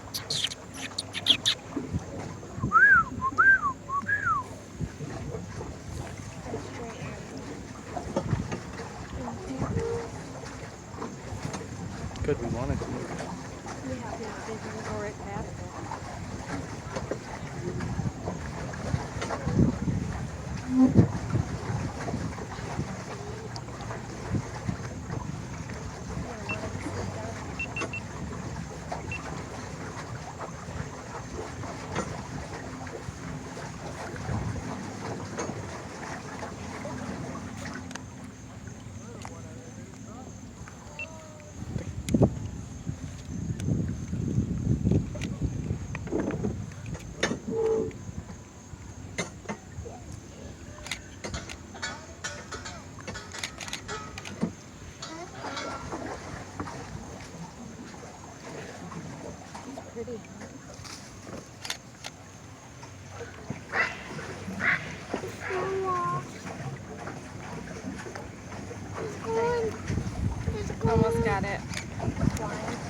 Good, we wanted to. Yeah, they can go right past It's pretty, huh? Almost got it.